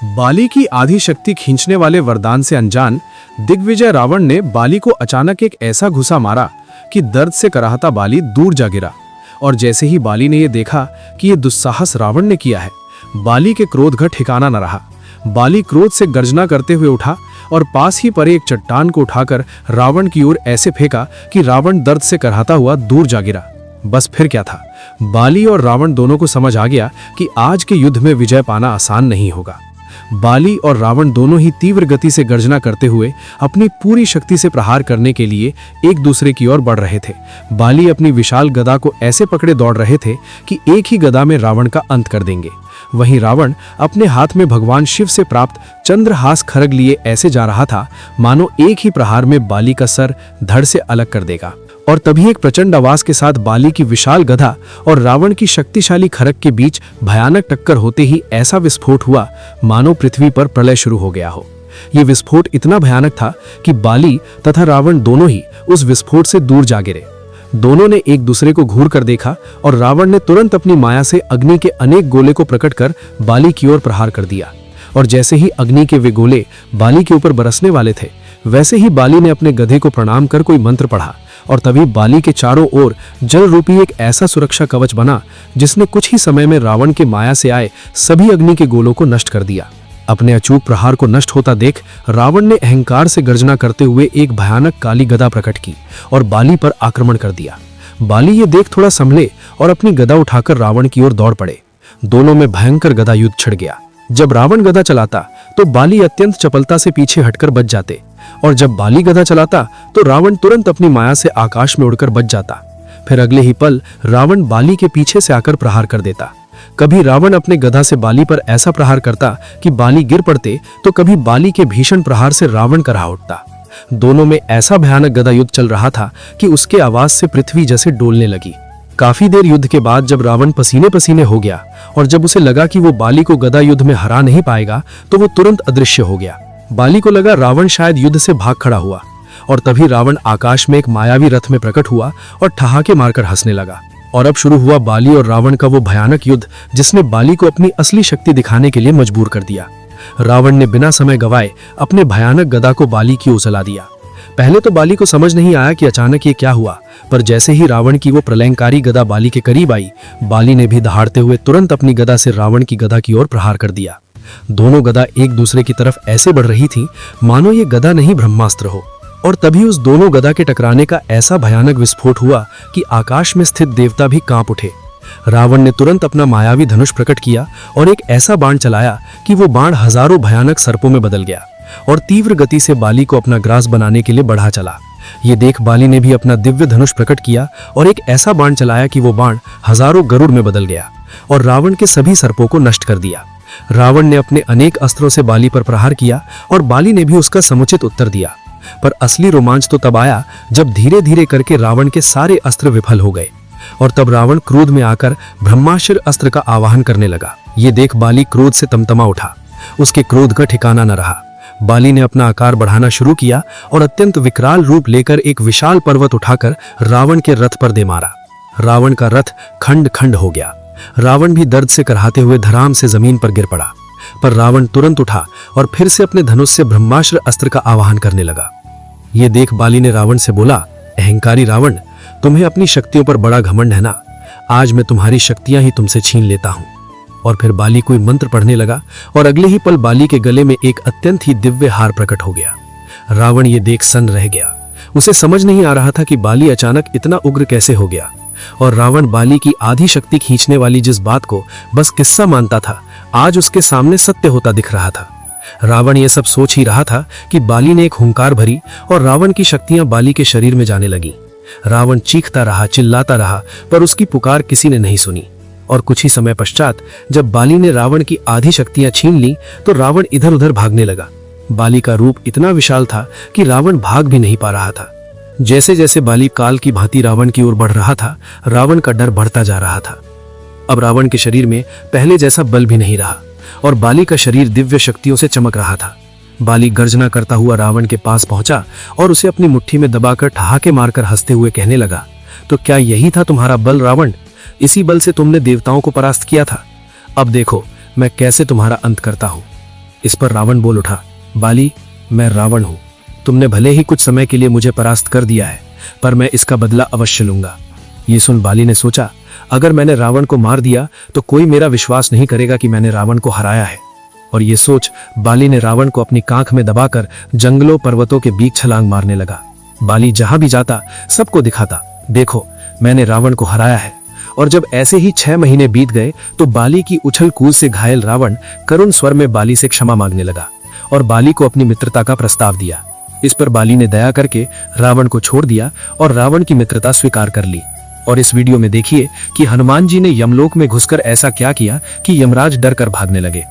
बाली की आधी शक्ति खींचने वाले वरदान से अनजान दिग्विजय रावण ने बाली को अचानक एक ऐसा घुसा मारा कि दर्द से कराहता बाली दूर जा गिरा। और जैसे ही बाली ने यह देखा कि यह दुस्साहस रावण ने किया है, बाली के क्रोध का ठिकाना न रहा। बाली क्रोध से गर्जना करते हुए उठा और पास ही पड़े एक चट्टान को उठाकर रावण की ओर ऐसे फेंका कि रावण दर्द से कराहता हुआ दूर जा गिरा। बस फिर क्या था, बाली और रावण दोनों को समझ आ गया कि आज के युद्ध में विजय पाना आसान नहीं होगा। बाली और रावण दोनों ही तीव्र गति से गर्जना करते हुए अपनी पूरी शक्ति से प्रहार करने के लिए एक दूसरे की ओर बढ़ रहे थे। बाली अपनी विशाल गदा को ऐसे पकड़े दौड़ रहे थे कि एक ही गदा में रावण का अंत कर देंगे। वहीं रावण अपने हाथ में भगवान शिव से प्राप्त चंद्रहास खड्ग लिए ऐसे जा रहा था मानो एक ही प्रहार में बाली का सर धड़ से अलग कर देगा। और तभी एक प्रचंड आवाज के साथ बाली की विशाल गदा और रावण की शक्तिशाली खड्ग के बीच भयानक टक्कर होते ही ऐसा विस्फोट हुआ मानो पृथ्वी पर प्रलय शुरू हो गया हो। यह विस्फोट इतना भयानक था कि बाली तथा रावण दोनों ही उस विस्फोट से दूर जा गिरे। दोनों ने एक दूसरे को घूर कर देखा और रावण ने तुरंत अपनी माया से अग्नि के अनेक गोले को प्रकट कर बाली की ओर प्रहार कर दिया। और जैसे ही अग्नि के वे गोले बाली के ऊपर बरसने वाले थे, वैसे ही बाली ने अपने गधे को प्रणाम कर कोई मंत्र पढ़ा और तभी बाली के चारों ओर जल रूपी एक ऐसा सुरक्षा कवच बना जिसने कुछ ही समय में रावण के माया से आए सभी अग्नि के गोलों को नष्ट कर दिया। अपने अचूक प्रहार को नष्ट होता देख रावण ने अहंकार से गर्जना करते हुए एक भयानक काली गदा प्रकट की और बाली पर आक्रमण कर दिया। बाली ये देख थोड़ा संभले और अपनी गदा उठाकर रावण की ओर दौड़ पड़े। दोनों में भयंकर गदा युद्ध छिड़ गया। जब रावण गदा चलाता तो बाली अत्यंत चपलता से पीछे हटकर बच जाते और जब बाली गदा चलाता तो रावण तुरंत अपनी माया से आकाश में उड़कर बच जाता। फिर अगले ही पल रावण बाली के पीछे से आकर प्रहार कर देता। कभी रावण अपने गदा से बाली पर ऐसा प्रहार करता कि बाली गिर पड़ते, तो कभी बाली के भीषण प्रहार से रावण कराह उठता। दोनों में ऐसा भयानक गदा युद्ध चल रहा था कि उसके आवाज से पृथ्वी जैसे डोलने लगी। काफी देर युद्ध के बाद जब रावण पसीने पसीने हो गया और जब उसे लगा कि वो बाली को गदा युद्ध में हरा नहीं पाएगा, तो वो तुरंत अदृश्य हो गया। बाली को लगा रावण शायद युद्ध से भाग खड़ा हुआ और तभी रावण आकाश में एक मायावी रथ में प्रकट हुआ और ठहाके मारकर हंसने लगा। और अब शुरू हुआ बाली और रावण का वो भयानक युद्ध जिसने बाली को अपनी असली शक्ति दिखाने के लिए मजबूर कर दिया। रावण ने बिना समय गवाए अपने भयानक गदा को बाली की ओर चला दिया। पहले तो बाली को समझ नहीं आया कि अचानक ये क्या हुआ, पर जैसे ही रावण की वो प्रलयंकारी गदा बाली के करीब आई, बाली ने भी दहाड़ते हुए तुरंत अपनी गदा से रावण की गदा की ओर प्रहार कर दिया। दोनों गदा एक दूसरे की तरफ ऐसे बढ़ रही थी मानो ये गदा नहीं ब्रह्मास्त्र हो। और तभी उस दोनों गदा के टकराने का ऐसा भयानक विस्फोट हुआ कि आकाश में स्थित देवता भी कांप उठे। रावण ने तुरंत अपना मायावी धनुष प्रकट किया और एक ऐसा बाण चलाया कि वो बाण हजारों भयानक सर्पों में बदल गया और तीव्र गति से बाली को अपना ग्रास बनाने के लिए बढ़ा चला। ये देख बाली ने भी अपना दिव्य धनुष प्रकट किया और एक ऐसा बाण चलाया कि वो बाण हजारों गरुड़ में बदल गया और रावण के सभी सर्पों को नष्ट कर दिया। रावण ने अपने अनेक अस्त्रों से बाली पर प्रहार किया और बाली ने भी उसका समुचित उत्तर दिया। पर असली रोमांच तो तब आया जब धीरे धीरे करके रावण के सारे अस्त्र विफल हो गए और तब रावण क्रोध में आकर ब्रह्मास्त्र अस्त्र का आवाहन करने लगा। ये देख बाली क्रोध से तमतमा उठा। उसके क्रोध का ठिकाना न रहा। बाली ने अपना आकार बढ़ाना शुरू किया और अत्यंत विकराल रूप लेकर एक विशाल पर्वत उठाकर रावण के रथ पर दे मारा। रावण का रथ खंड खंड हो गया। रावण भी दर्द से कराहते हुए धराम से जमीन पर गिर पड़ा। पर रावण तुरंत उठा और फिर से अपने धनुष से ब्रह्मास्त्र अस्त्र का आवाहन करने लगा। ये देख बाली ने रावण से बोला, अहंकारी रावण, तुम्हें अपनी शक्तियों पर बड़ा घमंड है ना? आज मैं तुम्हारी शक्तियां ही तुमसे छीन लेता हूं। और फिर बाली कोई मंत्र पढ़ने लगा और अगले ही पल बाली के गले में एक अत्यंत ही दिव्य हार प्रकट हो गया। रावण ये देख सन्न रह गया। उसे समझ नहीं आ रहा था कि बाली अचानक इतना उग्र कैसे हो गया। और रावण बाली की आधी शक्ति खींचने वाली जिस बात को बस किस्सा मानता था, आज उसके सामने सत्य होता दिख रहा था। रावण ये सब सोच ही रहा था कि बाली ने एक हुंकार भरी और रावण की शक्तियां बाली के शरीर में जाने लगी। रावण चीखता रहा, चिल्लाता रहा, पर उसकी पुकार किसी ने नहीं सुनी। और कुछ ही समय पश्चात जब बाली ने रावण की आधी शक्तियां छीन ली तो रावण इधर उधर भागने लगा। बाली का रूप इतना विशाल था कि रावण भाग भी नहीं पा रहा था। जैसे जैसे बाली काल की भांति रावण की ओर बढ़ रहा था, रावण का डर बढ़ता जा रहा था। अब रावण के शरीर में पहले जैसा बल भी नहीं रहा और बाली का शरीर दिव्य शक्तियों से चमक रहा था। बाली गर्जना करता हुआ रावण के पास पहुंचा और उसे अपनी मुट्ठी में दबाकर ठहाके मारकर हंसते हुए कहने लगा, तो क्या यही था तुम्हारा बल रावण? इसी बल से तुमने देवताओं को परास्त किया था। अब देखो मैं कैसे तुम्हारा अंत करता हूं। इस पर रावण बोल उठा, बाली, मैं रावण हूं। तुमने भले ही कुछ समय के लिए मुझे परास्त कर दिया है, पर मैं इसका बदला अवश्य लूंगा। ये सुन बाली ने सोचा, अगर मैंने रावण को मार दिया तो कोई मेरा विश्वास नहीं करेगा कि मैंने रावण को हराया है। और ये सोच बाली ने रावण को अपनी कांख में दबाकर जंगलों पर्वतों के बीच छलांग मारने लगा। बाली जहां भी जाता सबको दिखाता, देखो मैंने रावण को हराया है। और जब ऐसे ही 6 महीने बीत गए तो बाली की उछल कूद से घायल रावण करुण स्वर में बाली से क्षमा मांगने लगा और बाली को अपनी मित्रता का प्रस्ताव दिया। इस पर बाली ने दया करके रावण को छोड़ दिया और रावण की मित्रता स्वीकार कर ली। और इस वीडियो में देखिए कि हनुमान जी ने यमलोक में घुसकर ऐसा क्या किया कि यमराज डर कर भागने लगे।